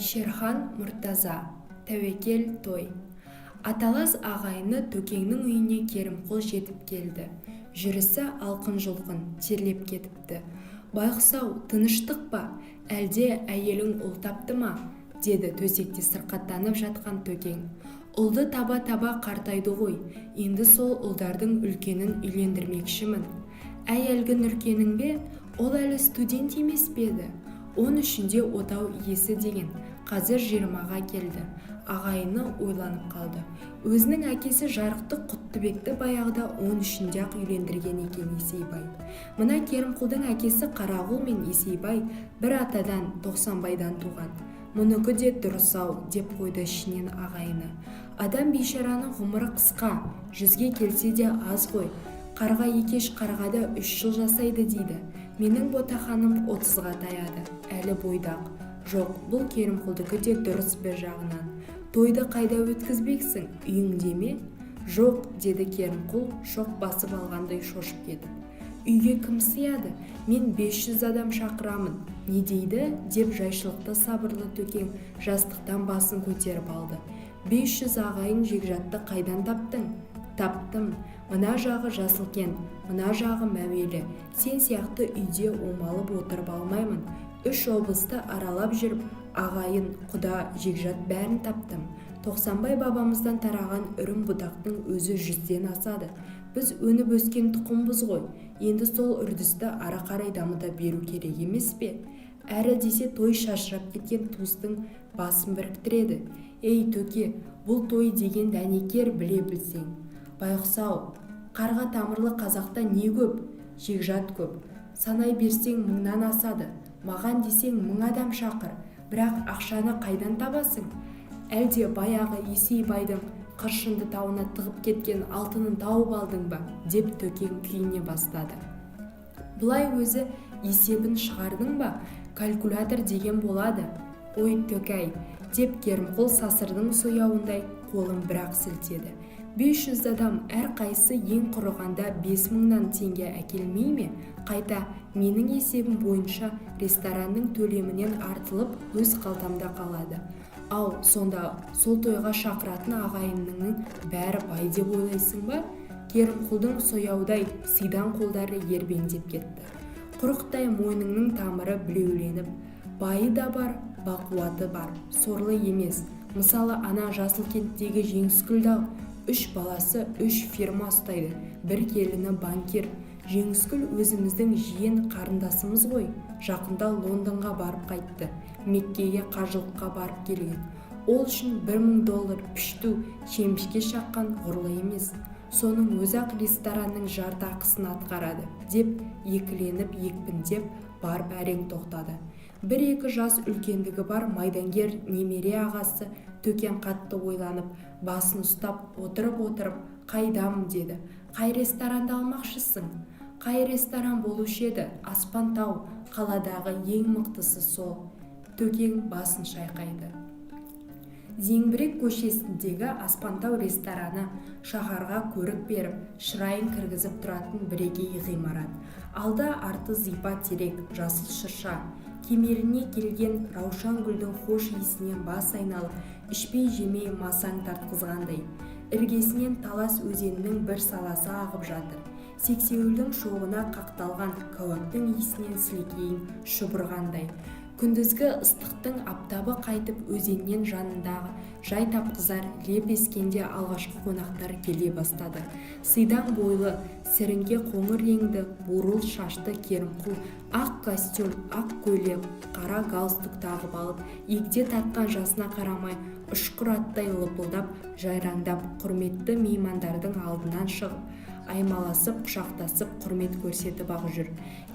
Шерхан Мұртаза, тәуекел той. Аталас ағайыны Төкеңнің үйіне Керімқұл жетіп келді. Жүрісі алқын-жұлқын, терлеп кетіпті. Байқұс-ау, тыныштық па, әлде әйелің ұл тапты ма? Деді төсекте сырқаттанып жатқан Төкең. Ұлды таба-таба қартайды ғой, енді сол ұлдардың үлкенін үйлендірмекшімін. Әй, әлгі Нұркенің бе, ол әлі студент емес пе еді? 13-де отау иесі деген, қазір 20-ға келді. Ағайыны ойланып қалды. Өзінің әкесі Жарықтық Құттыбекті баяғыда 13-де-ақ үйлендірген екен Есейбай. Мына Керімқұлдың әкесі Қарағұл мен Есейбай бір атадан, Тоқсанбайдан туған. Мұныкі де дұрыс-ау, деп қойды ішінен ағайыны. Адам бейшараның ғұмыры қысқа, 100-ге келсе де аз ғой. Қарға екеш қарғада 3 жыл жасайды дейді. Менің ботаханым 30-ға таяды, әлі бойдақ. Жоқ, бұл Керімқұлдікі де дұрыс бір жағынан. Тойды қайда өткізбексің, үйіңде ме? Жоқ, деді Керімқұл, шоқ басып алғандай шошып кетіп. Үйге кім сыяды? Мен 500 адам шақырамын. Не дейді? Деп жайшылықты сабырлы Төкең жастықтан басын көтеріп алды. 500 ағайын жекжатты қайдан таптың? Таптым. Мына жағы Жасылкен, мына жағы Мәуелі. Сен сияқты үйде омалып отырып алмаймын. 3 облысты аралап жүріп, ағайын, құда, жекжат бәрін таптым. Тоқсанбай бабамыздан тараған үрім бұтақтың өзі 100-ден асады. Біз өніп өскен тұқымбыз ғой. Енді сол үрдісті ара қарай дамыта беру керек емес пе? Әрі десе той шашырап кеткен туыстың басын біріктіреді. Ей, Төке, бұл той деген дәнекер біле білсең. Байқұс-ау, қарға тамырлы қазақта не көп? Жекжат көп. Санай берсең 1000-нан асады. Маған десең 1000 адам шақыр. Бірақ ақшаны қайдан табасың? Әлде баяғы Есейбайдың Қыршынды тауына тығып кеткен алтынын тауып алдың ба? Деп Төкең күйіне бастады. Бұлай өзі есебін шығардың ба? Калькулятор деген болады. Ой, Төкәй, деп Керімқұл сасырдың сояуындай қолын бірақ сілтеді. 500 адам әр қайсы ең құрығанда 5000-нан теңге әкелмей ме? Қайта, менің есебім бойынша ресторанның төлемінен артылып өз қалтамда қалады. Ау, сонда сол тойға шақыратын ағайынның бәрі бай деп ойлайсың ба? Керімқұлдың сояудай сидан қолдары ербеңдеп кетті. Құрықтай мойныңның тамыры білеуленіп, байы да бар, бақуаты бар, сорлы емес. Мысалы, ана Жасылкенттегі Жеңіскүлді 3 баласы 3 фирма ұстайды, бір келіні банкир. Жеңіскүл өзіміздің жиен қарындасымыз ғой. Жақында Лондонға барып қайтты. Меккеге қажылыққа барып келген. Ол үшін $1000 пішту шемішке шаққан ғұрлы емес. Соның өзі-ақ ресторанның жарты ақысын атқарады, деп екіленіп екпіндеп барып әрең тоқтады. 1-2 жас үлкендігі бар майдангер немере ағасы Төкең қатты ойланып, басын ұстап отырып, қайдам деді. Қай ресторанды алмақшысың? Қай ресторан болушы еді? Аспан тау, қаладағы ең мықтысы сол. Төкең басын шайқайды. Зеңбірек көшесіндегі Аспантау рестораны шаһарға көрік беріп, шырайын кіргізіп тұратын бірегей ғимарат. Алда арты зипа терек, жасыл шырша. Кемеріне келген раушан гүлдің хош иісінен бас айналып, ішпей жемей масаң тартқызғандай. Іргесінен Талас өзенінің бір саласы ағып жатыр. Сексеуілдің шоғына қақталған кәуаптың иісінен сілекейін шұбырғандай. Күндізгі ыстықтың аптабы қайтып өзеннен жанындағы жай тапқызар леп ескенде алғашқы қонақтар келе бастады. Сидан бойлы, сіріңке қоңыр реңді, бурыл шашты Керімқұл ақ костюм, ақ көйлек, қара галстук тағып алып, егде тартқан жасына қарамай, ұшқыр аттай лыпылдап, жайраңдап, құрметті меймандардың алдынан шығып, аймаласып, құшақтасып, құрмет көрсетіп ақ жүр.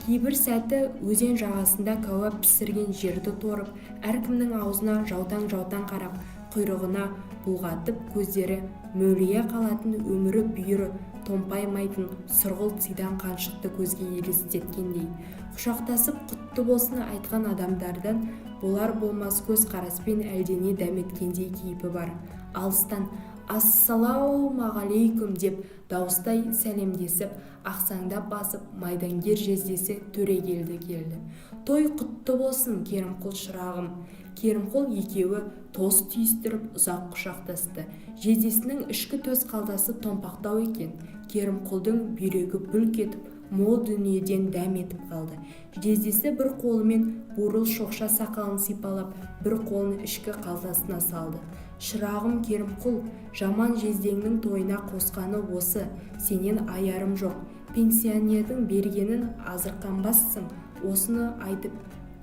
Кейбір сәті өзен жағасында кәуап пісірген жерді торып, әркімнің аузына жаутаң-жаутаң қарап, құйрығына бұлғатып, көздері мөлие қалатын өмірі бүйірі томпаймайтын сұрғылт сидан қаншықты көзге елестеткендей. Құшақтасып құтты болсын айтқан адамдардан болар болмас көз қараспен әлдене дәметкендей кейпі бар. Алыстан «Ассалаумағалейкум» деп дауыстай сәлемдесіп, ақсаңдап басып, майдангер жездесі Төрегелді келді. «Той құтты болсын, Керімқұл шырағым». Керімқұл екеуі тос түйістіріп ұзақ құшақтасты. Жездесінің ішкі төс қалтасы томпақтау екен. Керімқұлдың бүйрегі бүлк етіп, мол дүниеден дәм етіп қалды. Жездесі бір қолымен бурыл шоқша сақалын сипалап, бір қолын ішкі қалтасына салды. «Шырағым Керімқұл, жаман жездеңнің тойына қосқаны осы, сенен аярым жоқ. Пенсионердің бергенін азырқанбассың». Осыны айтып,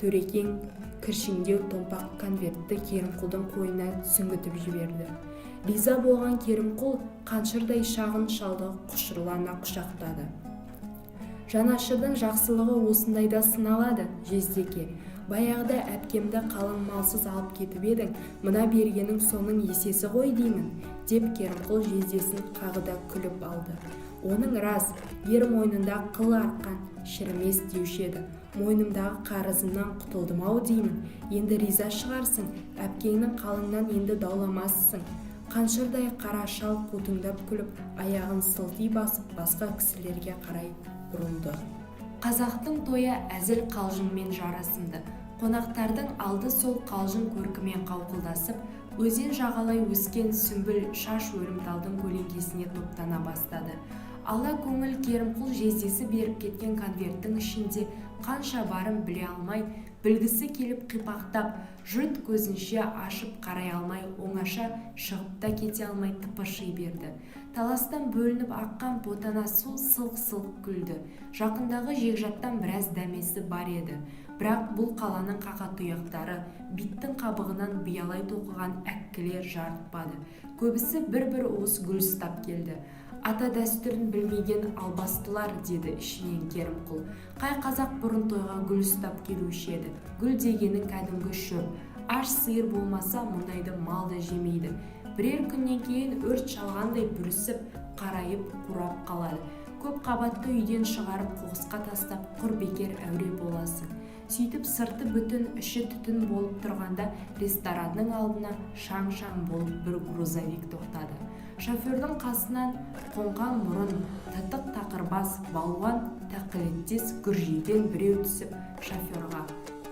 Төрекең кіршіңдеу томпақ конвертті Керімқұлдың қойнына сүңгітіп жіберді. Риза болған Керімқұл қаншырдай шағын шалды құшырлана құшақтады. «Жанашырдың жақсылығы осындайда сыналады, жездеке. Баяғыда әпкемді қалың малсыз алып кетіп едің, мына бергенің соның есесі ғой деймін», деп Керімқұл жездесін қағыда күліп алды. Оның рас, ер мойнында қыл арқан шірімес деуші еді. «Мойнымдағы қарызымнан құтылдым-ау деймін. Енді риза шығарсың, әпкеңнің қалыңнан енді дауламассың». Қаншырдай қара шал қутыңдап күліп, аяғын сылти басып, басқа кісілерге қарай бұрылды. Қазақтың тойы әзіл қалжыңмен жарасымды. Қонақтардың алды сол қалжың көркімен қауқылдасып, өзен жағалай өскен сүмбіл шаш өрімталдың көлеңкесіне топтана бастады. Ала көңіл Керімқұл жездесі беріп кеткен конверттің ішінде қанша барын біле алмай, білгісі келіп қипақтап, жұрт көзінше ашып қарай алмай, оңаша шығып та кете алмай тыпырши берді. Таластан бөлініп аққан ботана су сылқ-сылқ күлді. Жақындағы жекжаттан біраз дәмесі бар еді. Бірақ бұл қаланың қақатұяқтары биттің қабығынан биялай тоқыған әккілер жарытпады. Көбісі бір-бір уыс гүл ұстап келді. «Ата дәстүрін білмеген албастылар», деді ішінен Керімқұл. «Қай қазақ бұрын тойға гүл ұстап келуші еді? Гүл дегенің кәдімгі шөп. Аш сиыр болмаса мұндайды мал да жемейді. Бірер күннен кейін өрт шалғандай бүрісіп, қарайып, қурап қалады. Көп қабатты үйден шығарып қоқысқа тастап, құр бекер әуре боласың». Сөйтіп сырты бүтін, іші түтін болып тұрғанда ресторанның алдына шаң-шаң болып бір грузовик тоқтады. Шофердің қасынан қонған мұрын, тытық тақырбас, балуан тақылеттес гүржейден біреу түсіп, шоферға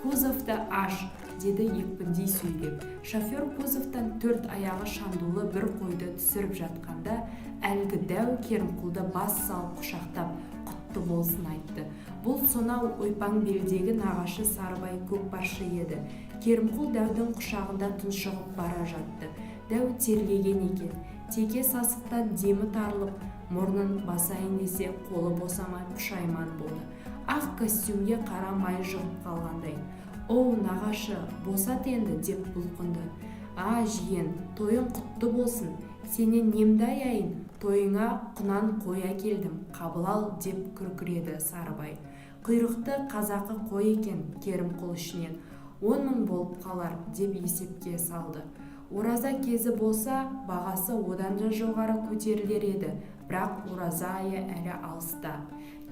«Кузовты аш», деді екпіндей сөйлеп. Шофер кузовтан 4 аяғы шандулы бір қойды түсіріп жатқанда, әлгі дәу Керімқұлды бас салып құшақтап, құтты болсын айтты. Бұл сонау ойпаң белдегі нағашы Сарыбай көкпаршы еді. Керімқұл дәудің құшағында тұншығып бара жатты. Дәу терлеген екен. Теке сасықтан демі тарылып, мұрнын басайын десе қолы босамай пұшайман болды. Ақ костюмге қара май жұғып қалғандай. «Оу, нағашы, босат енді», деп бұлқынды. «А, жиен, тойың құтты болсын. Сенен немді аяйын? Тойыңа құнан қой әкелдім, қабыл ал», деп күркіреді Сарыбай. Құйрықты қазақы қой екен. Керімқұл ішінен 10 000 болып қалар, деп есепке салды. Ораза кезі болса, бағасы одан да жоғары көтерілер еді, бірақ ораза айы әлі алыста.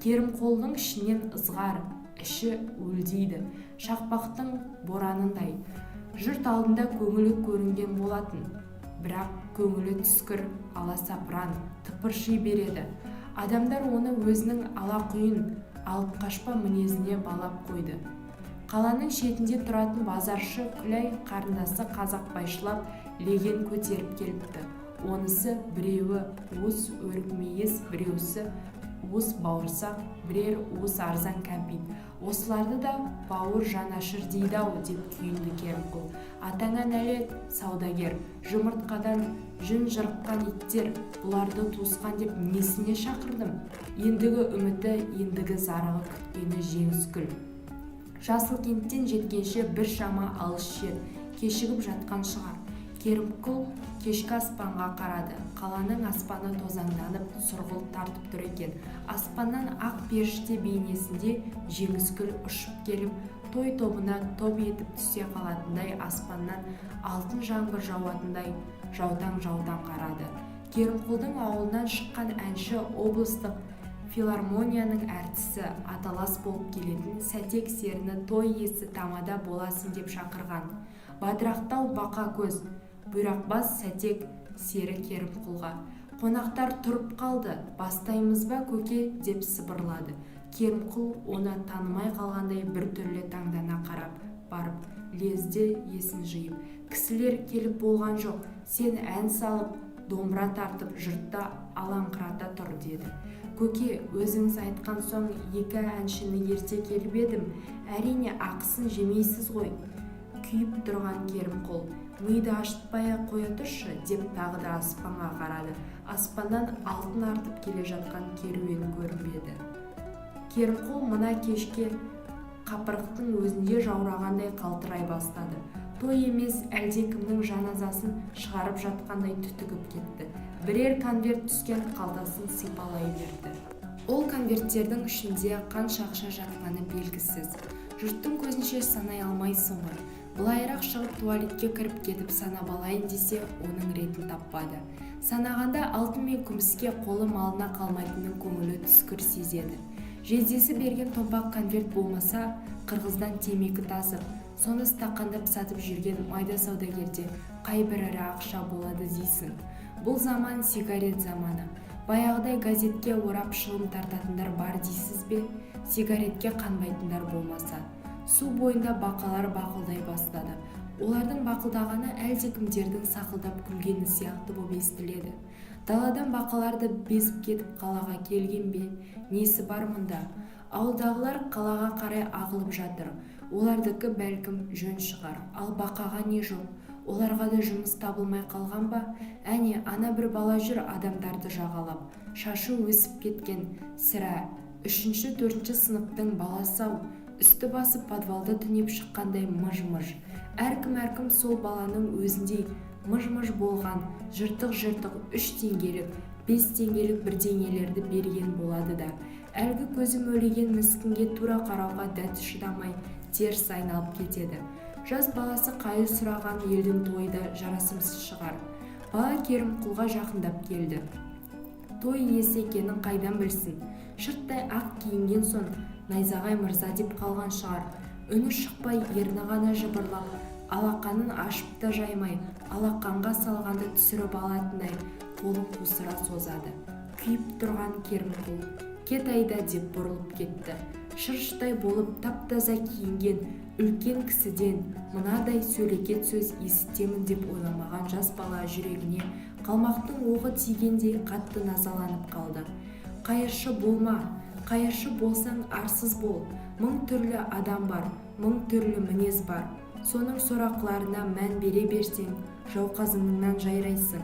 Керімқұлдың ішінен ызғар, іші өлдейді, шақпақтың боранындай. Жұрт алдында көңілі көрінген болатын, бірақ көңілі түскір, аласапыран, тыпырши береді. Адамдар оны өзінің алақұйын, алып қашпа мінезіне балап қойды. Қаланың шетінде тұратын базаршы Күләй қарындасы қазақ байшылап леген көтеріп келіпті. Онысы біреуі уыс өрік-мейіз, біреусі уыс бауырсақ, бірер уыс арзан кәмпит. Осыларды да бауыр жанашыр дейді-ау, деп күйінді Керімқұл. Атаңа нәлет, саудагер, жұмыртқадан жүн жырыққан иттер, бұларды туысқан деп несіне шақырдым? Ендігі үміті, ендігі зарығы күткені Жеңіскүл. Жасылкенттен жеткенше бір шама алыс жер, кешігіп жатқан шығар. Керімқұл кешкі аспанға қарады. Қаланың аспаны тозаңданып, сұрғылт тартып тұр екен. Аспаннан ақ періште бейнесінде Жеңіскүл ұшып келіп, той тобына топ етіп түсе қалатындай, аспаннан алтын жаңбыр жауатындай жаутаң-жаутаң қарады. Керімқұлдың ауылынан шыққан әнші облыстық филармонияның әртісі, аталас болып келетін Сәтек серіні той иесі тамада боласын деп шақырған. Бадырақтау бақа көз, бұйрақбас Сәтек сері Керімқұлға. Қонақтар тұрып қалды, бастаймыз ба көке деп сыбырлады. Керімқұл оны танымай қалғандай біртүрлі таңдана қарап барып лезде есін жиып, кісілер келіп болған жоқ, сен ән салып домбыра тартып жұртты алаңқырата тұр деді. Көке, өзіңіз айтқан соң екі әншіні ерте келіп едім, әрине ақысын жемейсіз ғой. Күйіп тұрған Керімқұл, миды ашытпай-ақ қоя тұршы деп тағы да аспанға қарады. Аспаннан алтын артып келе жатқан керуен көрінбеді. Керімқұл мына кешке қапырықтың өзінде жаурағандай қалтырай бастады. Той емес, әлдекімнің жаназасын шығарып жатқандай түтігіп кетті. Бірер конверт түскен қалтасын сипалай берді. Ол конверттердің ішінде қанша ақша жатқаны белгісіз. Жұрттың көзінше санай алмайсың ғой. Былайырақ шығып туалетке кіріп кетіп санап алайын десе, оның ретін таппады. Санағанда алтын мен күміске қолы малына қалмайтынын көңілі түскір сезеді. Жездесі берген томпақ конверт болмаса, қырғыздан темекі тасып, соны стақандап сатып жүрген майда саудагерде қай бір ірі ақша болады дейсің. Бұл заман сигарет заманы. Баяғыдай газетке орап шылым тартатындар бар дейсіз бе? Сигаретке қанбайтындар болмаса. Су бойында бақалар бақылдай бастады. Олардың бақылдағаны әлдекімдердің сақылдап күлгені сияқты боп естіледі. Даладан бақаларды безіп кетіп қалаға келген бе? Несі бар мұнда? Ауылдағылар қалаға қарай ағылып жатыр. Олардікі бәлкім жөн шығар. Ал бақаға не жоқ? Оларға да жұмыс табылмай қалған ба? Әне, ана бір бала жүр адамдарды жағалап. Шашы өсіп кеткен, сірә 3-4 сыныптың баласы-ау. Үсті басы подвалда түнеп шыққандай мыж-мыж. Әркім сол баланың өзіндей мыж-мыж болған, жыртық-жыртық 3 теңгелік, 5 теңгелік бірдеңелерді берген болады да. Әлгі көзі мөлеген міскінге тура қарауға дәті шыдамай теріс айналып кетеді. Жас баласы қайыр сұраған елдің тойы да жарасымсыз шығар. Бала Керімқұлға жақындап келді. Той иесі екенін қайдан білсін? Шырттай ақ киінген соң найзағай мырза деп қалған шығар. Үні шықпай ерні ғана жыбырлап, алақанын ашып та жаймай, алақанға салғанды түсіріп алатындай қолын қусыра созады. Күйіп тұрған Керімқұл, кет айда деп бұрылып кетті. Шыршытай болып тап-таза киінген үлкен кісіден мынадай сөлекет сөз есітемін деп ойламаған жас бала жүрегіне қалмақтың оғы тигендей қатты назаланып қалды. Қайыршы болма, қайыршы болсаң арсыз бол. 1000 түрлі адам бар, 1000 түрлі мінез бар. Соның сорақыларына мән бере берсең, жауқазыныңнан жайрайсың.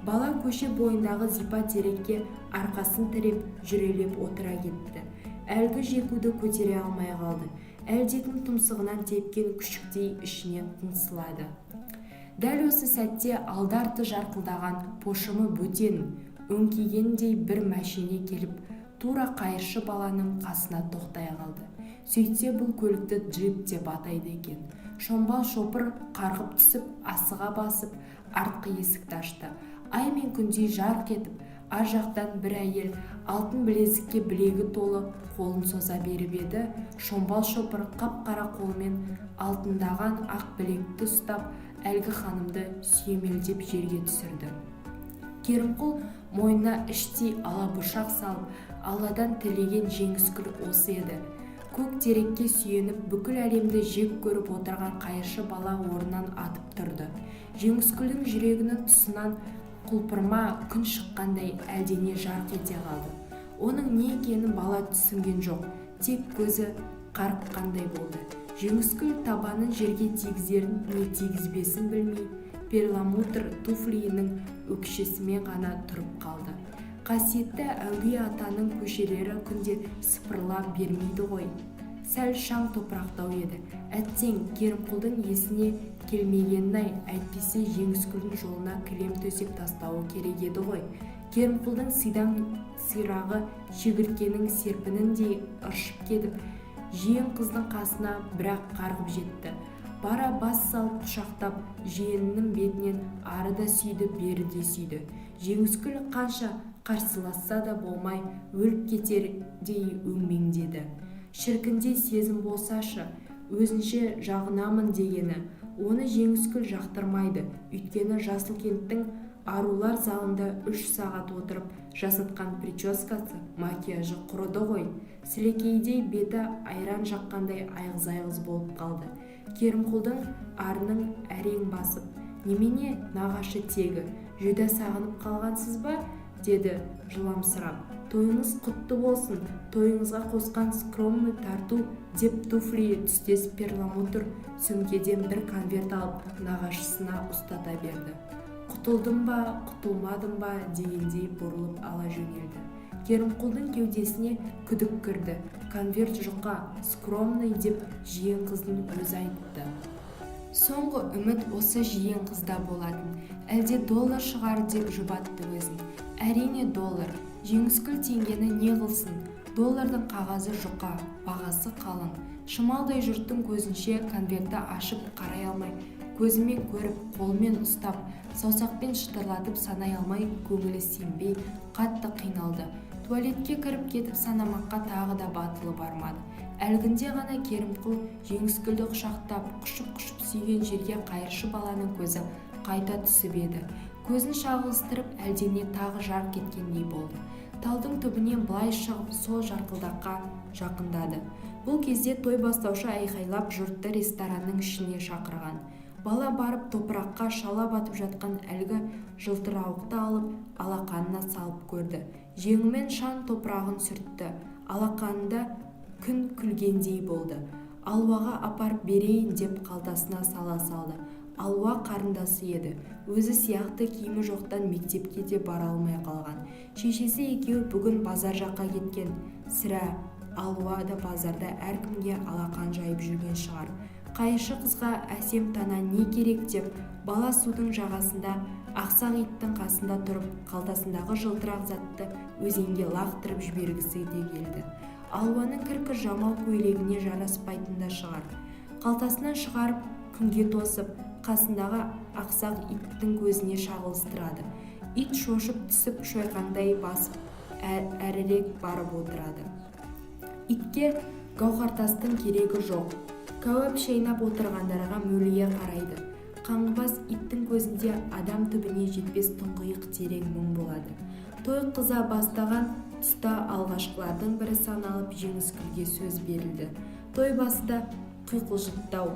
Бала көше бойындағы зипа терекке арқасын тіреп жүрелеп отыра кетті. Әлгі жекуді көтере алмай қалды. Әлдекім тұмсығынан тепкен күшіктей ішіне қыңсылады. Дәл осы сәтте алды-арты жарқылдаған пошымы бөтен, өңкигендей бір мәшине келіп, тура қайыршы баланың қасына тоқтай қалды. Сөйтсе бұл көлікті джип деп атайды екен. Шомбал шопыр қарғып түсіп, асыға басып, артқы есікті ашты. Ай мен күндей жарқ етіп, ар жақтан бір әйел алтын білезікке білегі толы қолын соза беріп еді. Шомбал шопыр қап-қара қолымен алтындаған ақ білекті ұстап, әлгі ханымды сүйемелдеп жерге түсірді. Керімқұл мойнына іштей алабұршақ салып, Алладан тілеген жеңіскүл осы еді. Көк терекке сүйеніп, бүкіл әлемді жек көріп отырған қайыршы бала орнынан атып тұрды. Жеңіскүлдің жүрегінің тұсынан құлпырма күн шыққандай әлдене жарқ ете қалды. Оның не екенін бала түсінген жоқ, тек көзі қарыққандай болды. Жеңіскүл табанын жерге тигізерін не тигізбесін білмей, перламутр туфлиінің өкшесімен ғана тұрып қалды. Қасиетті әулие атаның көшелері күнде сыпырыла бермейді ғой. Сәл шаң топырақтау еді. Әттең Керімқұлдың есіне келмегенін-ай, әйтпесе Жеңіскүлдің жолына кілем төсеп тастауы керек еді ғой. Керімқұлдың сыйдан сирағы шегірткенің серпініндей ыршып кетіп, жиен қыздың қасына бірақ қарғып жетті. Бара бас салып құшақтап, жиенінің бетінен ары да сүйді, бері де сүйді. Жеңіскүл қанша қарсыласса да болмай, өліп кетердей өңмеңдеді. Шіркіндей сезім болсашы, өзінше жағынамын дегені, оны Жеңіскүл жақтырмайды. Өйткені Жасылкенттің арулар залында 3 сағат отырып жасатқан прическасы, макияжы құрыды ғой. Сілекейдей беті айран жаққандай айғыз-айғыз болып қалды. Керімқұлдың арының әрең басып: «Немене, нағашы тегі, жүдә сағынып қалғансыз ба?» деді жыламсырап. «Тойыңыз құтты болсын, тойыңызға қосқан скромный тарту» деп туфли түстес перламутр сөмкеден бір конверт алып нағашысына ұстата берді. «Құтылдым ба, құтылмадым ба» дегендей бұрылып ала жөнелді. Керімқұлдың кеудесіне күдік кірді. Конверт жұқа, скромный деп жиен қыздың өзі айтты. Соңғы үміт осы жиен қызда болатын. Әлде доллар шығар деп жұбатты өзін. Әрине доллар. Жеңіскүл теңгені не қылсын? Доллардың қағазы жұқа, бағасы қалың. Шымалдай жұрттың көзінше конвертті ашып қарай алмай, көзімен көріп, қолмен ұстап, саусақпен шытырлатып санай алмай, көңілі сенбей, қатты қиналды. Туалетке кіріп кетіп санамаққа тағы да батылы бармады. Әлгінде ғана Керімқұл Жеңіскүлді құшақтап, құшып-құшып сүйген жерге қайыршы баланың көзі қайта түсіп еді. Көзін шағылыстырып, әлдене тағы жарқ еткендей болды. Талдың түбінен былай шығып, сол жарқылдаққа жақындады. Бұл кезде той бастаушы айқайлап жұртты ресторанның ішіне шақырған. Бала барып топыраққа шала батып жатқан әлгі жылтырауықты алып, алақанына салып көрді. Жеңімен шаң топырағын сүртті. Алақанында күн күлгендей болды. Алуаға апарып берейін деп қалтасына сала салды. Алуа қарындасы еді. Өзі сияқты киімі жоқтан мектепке де бара алмай қалған. Шешесі екеуі бүгін базар жаққа кеткен. Сірә Алуа да базарда әркімге алақан жайып жүрген шығар. Қайшы қызға әсем тана не керек деп, бала судың жағасында ақсақ иттің қасында тұрып, қалтасындағы жылтырақ затты өзенге лақтырып жібергісі де келді. Алуаның кіркі жамау көйлегіне жараспайтын да шығар. Қалтасынан шығарып күнге тосып, қасындағы ақсақ иттің көзіне шағылыстырады. Ит шошып түсіп шойқаңдай басып, әрірек барып отырады. Итке гауһартастың керегі жоқ. Кәуап шайнап отырғандарға мөлие қарайды. Қаңғыбас иттің көзінде адам түбіне жетпес тұңғиық терең мұң болады. Той қыза бастаған тұста алғашқылардың бірі саналып Жеңіскүлге сөз берілді. Той басында қиқылжыттау,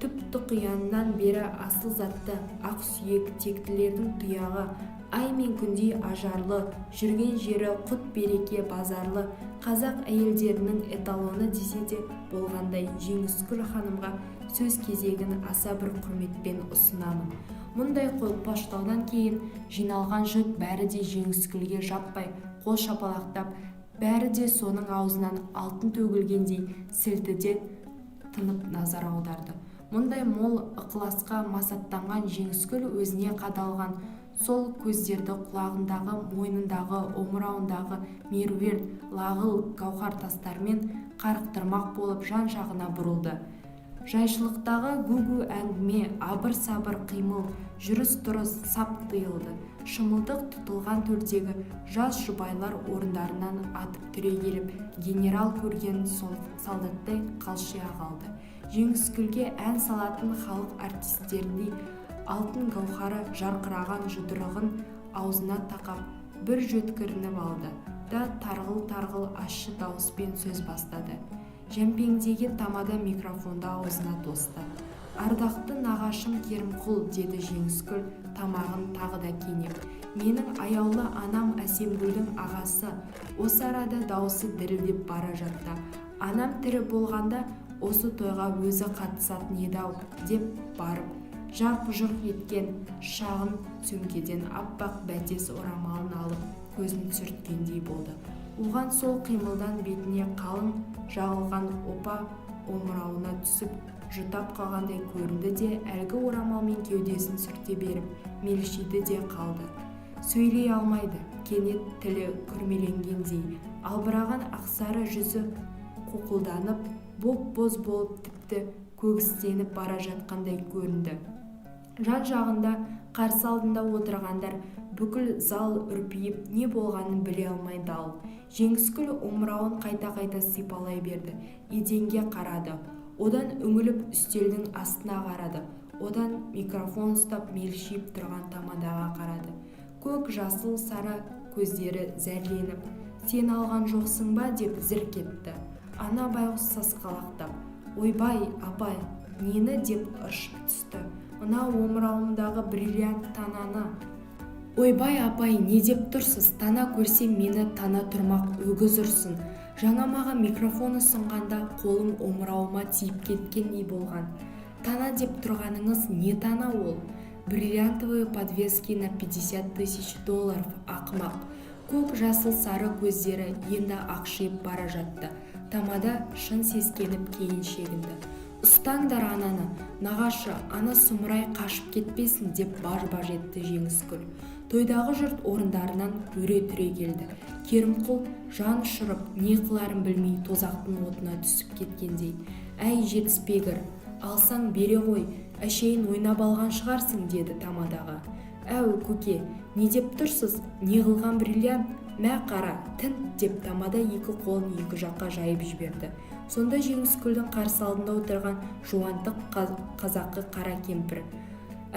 түп-тұқияннан бері асыл затты ақ сүйек тектілердің тұяғы, ай мен күндей ажарлы, жүрген жері құт береке базарлы, қазақ әйелдерінің эталоны десе де болғандай Жеңіскүл ханымға сөз кезегін аса бір құрметпен ұсынамын. Мұндай қолпаштаудан кейін жиналған жұрт бәрі де Жеңіскүлге жаппай қол шапалақтап, бәрі де соның аузынан алтын төгілгендей сілтіде тынып назар аударды. Мұндай мол ықыласқа масаттанған Жеңіскүл өзіне қадалған сол көздерді құлағындағы, мойнындағы, омырауындағы меруерт, лағыл гауһар тастармен қарықтырмақ болып жан-жағына бұрылды. Жайшылықтағы гу-гу әңгіме, абыр-сабыр қимыл, жүріс-тұрыс сап тыйылды. Шымылдық тұтылған төрдегі жас жұбайлар орындарынан атып түрегеліп, генерал көрген солдаттай қалшия қалды. Жеңіскүлге ән салатын халық артистеріндей алтын гауһары жарқыраған жұдырығын аузына тақап бір жөткірініп алды да тарғыл-тарғыл ащы дауыспен сөз бастады. Жәмпеңдеген тамада микрофонды аузына тосты. «Ардақты нағашым Керімқұл», деді Жеңіскүл тамағын тағы да кенеп. «Менің аяулы анам Әсемгүлдің ағасы». Осы арада дауысы дірілдеп бара жатты. «Анам тірі болғанда осы тойға өзі қатысатын еді-ау» деп барып жарқ-жұрқ еткен шағын сөмкеден аппақ бәтес орамалын алып көзін сүрткендей болды. Оған сол қимылдан бетіне қалың жағылған опа омырауына түсіп жұтап қалғандай көрінді де әлгі орамалмен кеудесін сүрте беріп мелшиді де қалды. Сөйлей алмайды, кенет тілі күрмеленгендей, албыраған ақсары жүзі қуқылданып, боп-боз болып тіпті көгістеніп бара жатқандай көрінді. Жан жағында қарсы алдында отырғандар бүкіл зал үрпиіп не болғанын біле алмай дал. Жеңіскүл омырауын қайта-қайта сипалай берді. Еденге қарады. Одан үңіліп үстелдің астына қарады. Одан микрофон ұстап мелшиіп тұрған тамадаға қарады. көк жасыл сары көздері зәрленіп, сен алған жоқсың ба деп зірк етті. Ана байғұс сасқалақтап, ойбай, апай, нені деп ыршып түсті. Мына омырауымдағы бриллиант тананы. Ойбай, апай, не деп тұрсыз? Тана көрсем мені тана тұрмақ өгіз ұрсын. Жаңа маған микрофон ұсынғанда қолым омырауыма тиіп кеткендей болған. Тана деп тұрғаныңыз не тана ол? Бриллиантовые подвески на 50 тысяч долларов, ақымақ. Көк жасыл сары көздері енді ақшиып бара жатты. Тамада шын сескеніп кейін шегінді. Ұстаңдар ананы, нағашы, ана сұмырай қашып кетпесін деп баж-баж етті Жеңіскүл. Тойдағы жұрт орындарынан өре түрегелді. Керімқұл жан ұшырып, не қыларын білмей тозақтың отына түсіп кеткендей. Әй жетіспегір, алсаң бере ғой, әшейін ойнап алған шығарсың, деді тамадаға. Әу көке, не деп тұрсыз? Не қылған бриллиант? Мә қара, тін, деп тамада екі қолын екі жаққа жайып жіберді. Сонда Жеңіскүлдің қарсы алдында отырған жуантық қазақы қара кемпір.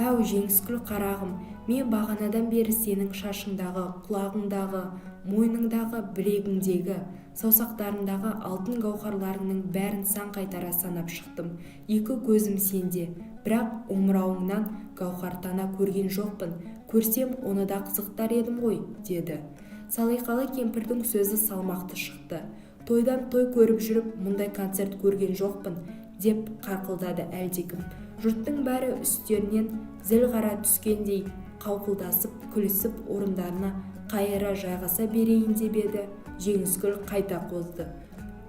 Әу Жеңіскүл қарағым, мен бағанадан бері сенің шашыңдағы, құлағыңдағы, мойныңдағы, білегіңдегі, саусақтарындағы алтын гауһарларыңның бәрін сан қайтара санап шықтым. Екі көзім сенде, бірақ омырауыңнан гауһар тана көрген жоқпын. Көрсем, оны да қызықтар едім ғой, деді. Салиқалы кемпірдің сөзі салмақты шықты. Тойдан той көріп жүріп, мұндай концерт көрген жоқпын, деп қарқылдады әлдекім. Жұрттың бәрі үстерінен зіл қара түскендей қауқылдасып, күлісіп, орындарына қайыра жайғаса берейін деп еді. Жеңіскүл қайта қозды.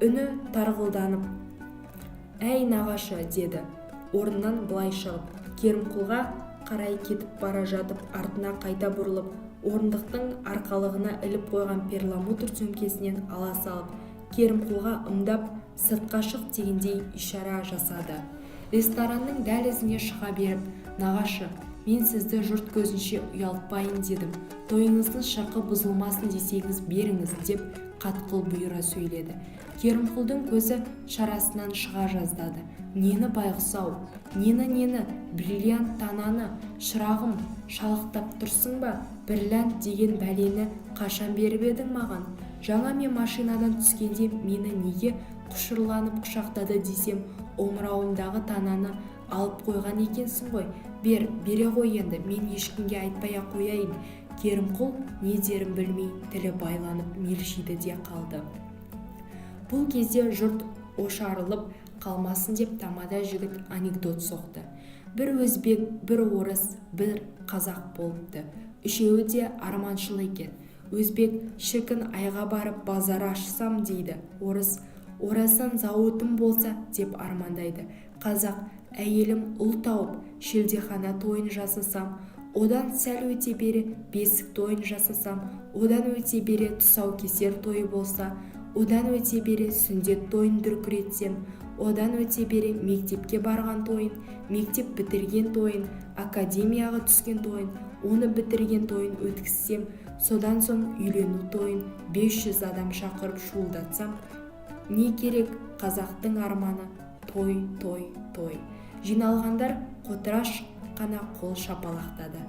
Үні тарғылданып, әй нағашы, деді. Орнынан былай шығып, Керімқұлға қарай кетіп бара жатып, артына қайта бұрылып, орындықтың арқалығына іліп қойған перламутр сөмкесінен ала салып, Керімқұлға ымдап сыртқа шық дегендей ишара жасады. Ресторанның дәлізіне шыға беріп, нағашы, мен сізді жұрт көзінше ұялтпайын дедім. Тойыңыздың шырқы бұзылмасын десеңіз беріңіз, деп қатқыл бұйыра сөйледі. Керімқұлдың көзі шарасынан шыға жаздады. Нені байғұс-ау? Нені? Бриллиант тананы, шырағым, шалықтап тұрсың ба? Бриллиант деген бәлені қашан беріп едің маған? Жаңа мен машинадан түскенде мені неге құшырланып құшақтады десем, омырауымдағы тананы алып қойған екенсің ғой. Бере ғой енді, мен ешкімге айтпай-ақ қояйын. Керімқұл не дерін білмей тілі байланып мелшиді де қалды. Бұл кезде жұрт ошарылып қалмасын деп тамада жігіт анекдот соқты. Бір өзбек, бір орыс, бір қазақ болыпты. Үшеуі де арманшыл екен. Өзбек шіркін айға барып базар ашсам дейді. Орыс орасан зауытым болса деп армандайды. Қазақ әйелім ұл тауып шілдехана тойын жасасам, одан сәл өте бере бесік тойын жасасам, одан өте бере тұсаукесер тойы болса, одан өте бере сүндет тойын дүркіретсем, одан өте бере мектепке барған тойын, мектеп бітірген тойын, академияға түскен тойын, оны бітірген тойын өткізсем, содан соң үйлену тойын 500 адам шақырып шуылдатсам, не керек? Қазақтың арманы той. Жиналғандар қотыраш қана қол шапалақтады.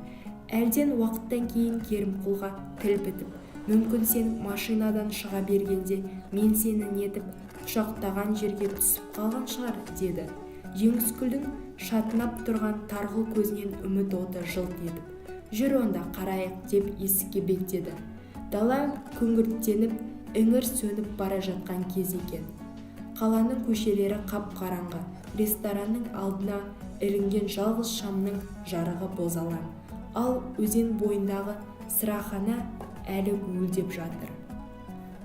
Әлден уақыттан кейін Керімқұлға тіл бітіп, мүмкін сен машинадан шыға бергенде мен сені нетіп құшақтаған жерге түсіп қалған шығар, деді. Жеңіскүлдің шатынап тұрған тарғыл көзінен үміт оты жылт етіп, жүр онда қарайық, деп есікке беттеді. Дала күңгірттеніп, іңір сөніп бара жатқан кез екен. Қаланың көшелері қап-қараңғы, ресторанның алдына ілінген жалғыз шамның жарығы бозалаң, ал өзен бойындағы сырахана әлі гуілдеп жатыр.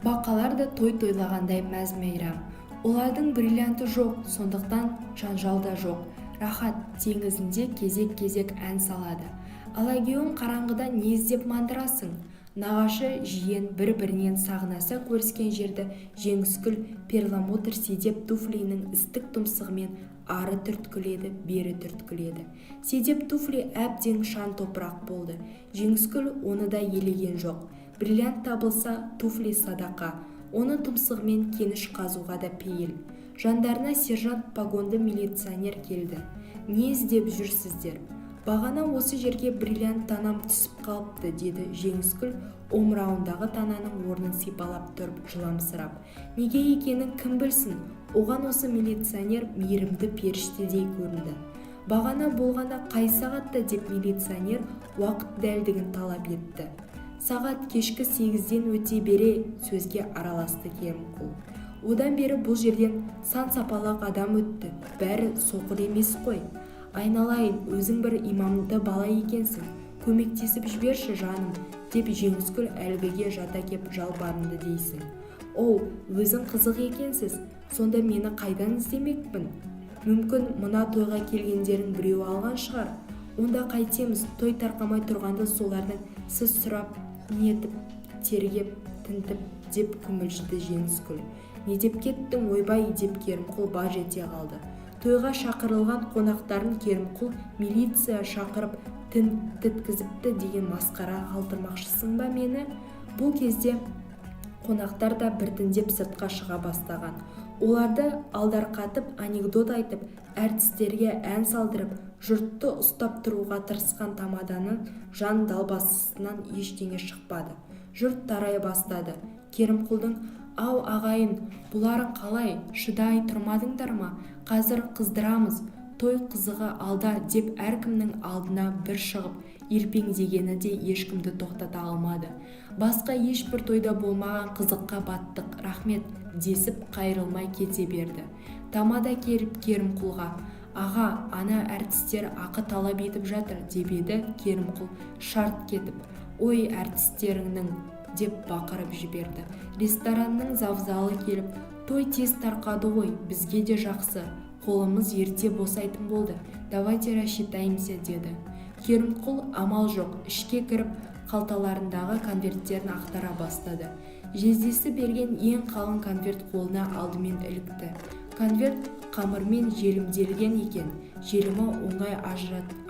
Бақалар да той-тойлағандай мәз-мейрам. Олардың бриллианты жоқ, сондықтан жанжал да жоқ. Рахат теңізінде кезек-кезек ән салады. Алагеуім қараңғыда не іздеп мандырасың? Нағашы жиен бір-бірінен сағынаса көріскен жерді Жеңіскүл перламутр седеп туфлиінің істік тұмсығымен ары түрткіледі, бері түрткіледі. Седеп туфли әбден шан топырақ болды. Жеңіскүл оны да елеген жоқ. Бриллиант табылса туфли садақа, оны тұмсығымен кеніш қазуға да пейіл. Жандарына сержант погонды милиционер келді. Не іздеп жүрсіздер? Бағана осы жерге бриллиант танам түсіп қалыпты, деді Жеңіскүл омырауындағы тананың орнын сипалап тұрып жыламсырап. Неге екенін кім білсін? Оған осы милиционер мейірімді періштедей көрінді. Бағана болғанда қай сағатта, деп милиционер уақыт дәлдігін талап етті. Сағат кешкі 8-ден өте бере, сөзге араласты Керімқұл. Одан бері бұл жерден сан сапалақ адам өтті. Бәрі соқыр емес қой. Айналайын, өзің бір имамды бала екенсің. Көмектесіп жіберші жаным, деп Жеңіскүл әлгіге жата кеп жалбарынды дейсің. Оу, өзің қызық екенсіз. Сонда мені қайдан іздемекпін? Мүмкін мына тойға келгендерің біреу алған шығар. Онда қайтеміз, той тарқамай тұрғанда солардың сіз сұрап, нетіп, тергеп, тінтіп, деп күмілжіді Жеңіскүл. Не деп кеттің, ойбай, деп Керімқұл баж ете қалды. Тойға шақырылған қонақтарын Керімқұл милиция шақырып тінткізіпті деген масқара қалтырмақшысың ба мені? Бұл кезде қонақтар да біртіндеп сыртқа шыға бастаған. Оларды алдарқатып, анекдот айтып, әртістерге ән салдырып, жұртты ұстап тұруға тырысқан тамаданың жан далбасысынан ештеңе шықпады. Жұрт тарай бастады. Керімқұлдың «Ау ағайын, бұларың қалай, шыдай тұрмадыңдар ма? Қазір қыздырамыз, той қызығы алда», деп әркімнің алдына бір шығып, елпеңдегені де ешкімді тоқтата алмады. Басқа ешбір тойда болмаған қызыққа баттық, рахмет, десіп қайрылмай кете берді. Тамада келіп Керімқұлға: «Аға, ана әртістер ақы талап етіп жатыр», деп еді. Керімқұл шарт кетіп: «Ой, әртістеріңнің», деп бақырып жіберді. Ресторанның завзалы келіп: «Той тез тарқады ғой, бізге де жақсы. Қолымыз ерте босайтын болды. Давайте рассчитаемся», деді. Керімқұл амал жоқ, ішке кіріп, қалталарындағы конверттерін ақтара бастады. Жездесі берген ең қалың конверт қолына алдымен ілікті. Конверт қамырмен желімделген екен. Желімі оңай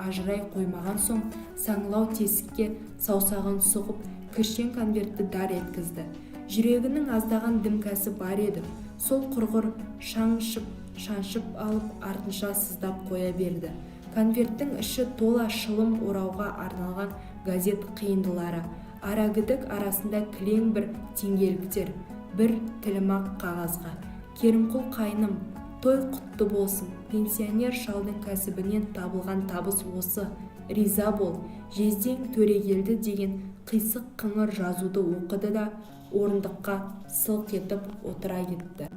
ажырай қоймаған соң, саңлау тесікке саусағын сұғып, кіршен конвертті дар еткізді. Жүрегінің аздаған дімкәсі бар еді. Сол құрғыр шаншып алып, артынша сыздап қоя берді. Конверттің іші тола шылым орауға арналған газет қиындылары, арагідік арасында кілең бір теңгеліктер, бір тілімақ қағазға: «Керімқұл қайным, той құтты болсын. Пенсионер шалдың кәсібінен табылған табыс осы. Риза бол, жездең Төрегелді», деген қисық қыңыр жазуды оқыды да орындыққа сылқ етіп отыра кетті.